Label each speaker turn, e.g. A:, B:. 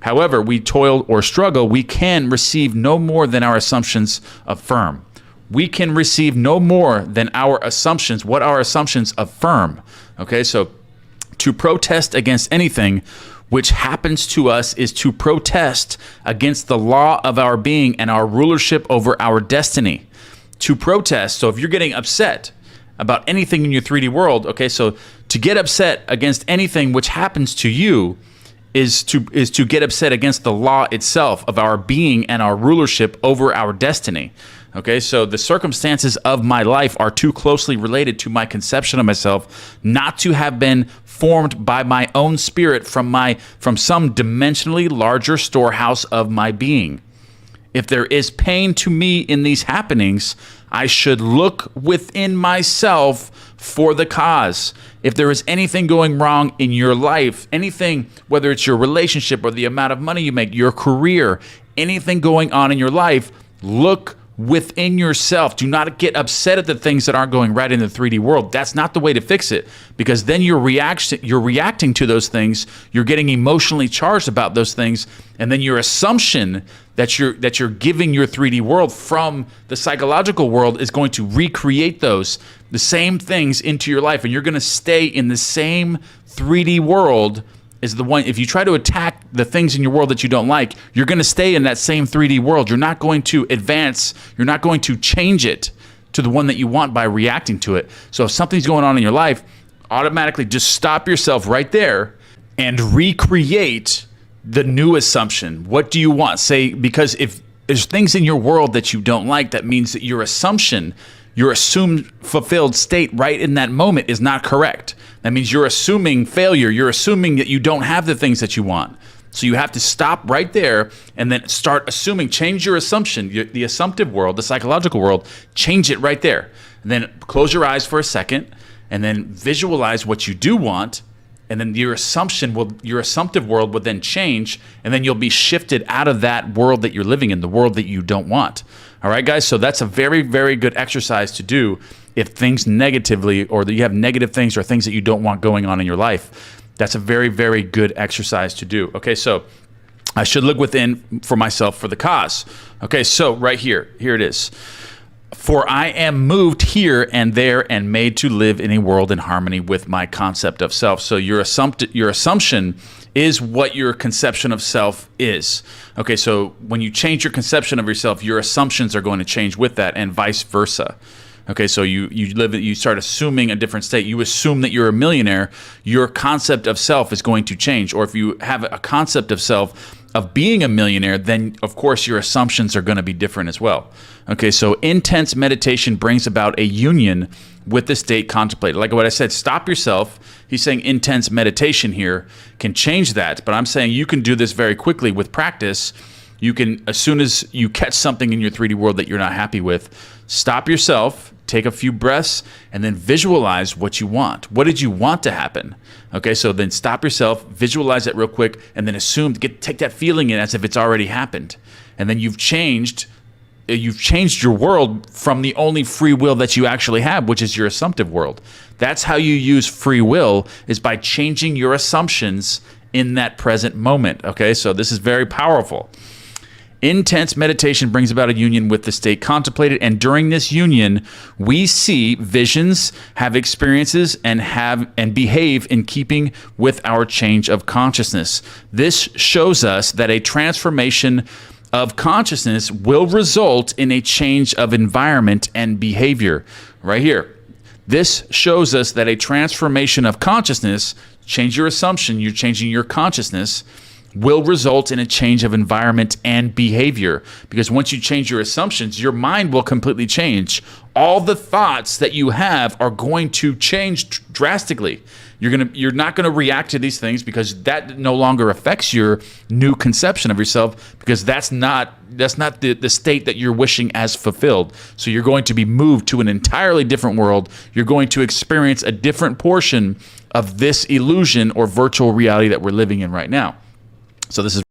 A: However we toil or struggle, we can receive no more than our assumptions affirm. We can receive no more than our assumptions, what our assumptions affirm. Okay, so to protest against anything which happens to us is to protest against the law of our being and our rulership over our destiny. To protest, so if you're getting upset about anything in your 3D world, okay, so to get upset against anything which happens to you is to get upset against the law itself of our being and our rulership over our destiny. Okay, so the circumstances of my life are too closely related to my conception of myself not to have been formed by my own spirit from some dimensionally larger storehouse of my being. If there is pain to me in these happenings, I should look within myself for the cause. If there is anything going wrong in your life, anything, whether it's your relationship or the amount of money you make, your career, anything going on in your life, look within yourself. Do not get upset at the things that aren't going right in the 3D world. That's not the way to fix it, because then you're reacting to those things. You're getting emotionally charged about those things, and then your assumption that you're giving your 3D world from the psychological world is going to recreate the same things into your life, and you're going to stay in the same 3D world. Is the one, if you try to attack the things in your world that you don't like, you're going to stay in that same 3D world. You're not going to advance. You're not going to change it to the one that you want by reacting to it. So if something's going on in your life, automatically just stop yourself right there and recreate the new assumption. What do you want? Say, because if there's things in your world that you don't like, that means that your assumption, your assumed fulfilled state right in that moment is not correct. That means you're assuming failure. You're assuming that you don't have the things that you want. So you have to stop right there and then start assuming. Change your assumption, the assumptive world, the psychological world, change it right there. And then close your eyes for a second and then visualize what you do want. And then your assumptive world will then change, and then you'll be shifted out of that world that you're living in, the world that you don't want. All right, guys, so that's a very, very good exercise to do if things negatively, or that you have negative things or things that you don't want going on in your life. That's a very, very good exercise to do. Okay, so I should look within for myself for the cause. Okay, so right here it is. For I am moved here and there and made to live in a world in harmony with my concept of self. So your assumption is what your conception of self is. Okay, so when you change your conception of yourself, your assumptions are going to change with that, and vice versa. Okay, so you start assuming a different state. You assume that you're a millionaire, your concept of self is going to change. Or if you have a concept of self of being a millionaire, then of course your assumptions are going to be different as well. Okay, so intense meditation brings about a union with the state contemplated. Like what I said, stop yourself. He's saying intense meditation here can change that, but I'm saying you can do this very quickly with practice. You can, as soon as you catch something in your 3D world that you're not happy with, stop yourself, take a few breaths, and then visualize what you want. What did you want to happen? Okay, so then stop yourself, visualize it real quick, and then take that feeling in as if it's already happened. And then you've changed your world from the only free will that you actually have, which is your assumptive world. That's how you use free will, is by changing your assumptions in that present moment. Okay, so this is very powerful. Intense meditation brings about a union with the state contemplated, and during this union, we see visions, have experiences, and behave in keeping with our change of consciousness. This shows us that a transformation of consciousness will result in a change of environment and behavior. Right here. This shows us that a transformation of consciousness, change your assumption, you're changing your consciousness, will result in a change of environment and behavior. Because once you change your assumptions, your mind will completely change. All the thoughts that you have are going to change drastically. You're not going to react to these things, because that no longer affects your new conception of yourself, because that's not the state that you're wishing as fulfilled. So you're going to be moved to an entirely different world. You're going to experience a different portion of this illusion or virtual reality that we're living in right now. So this is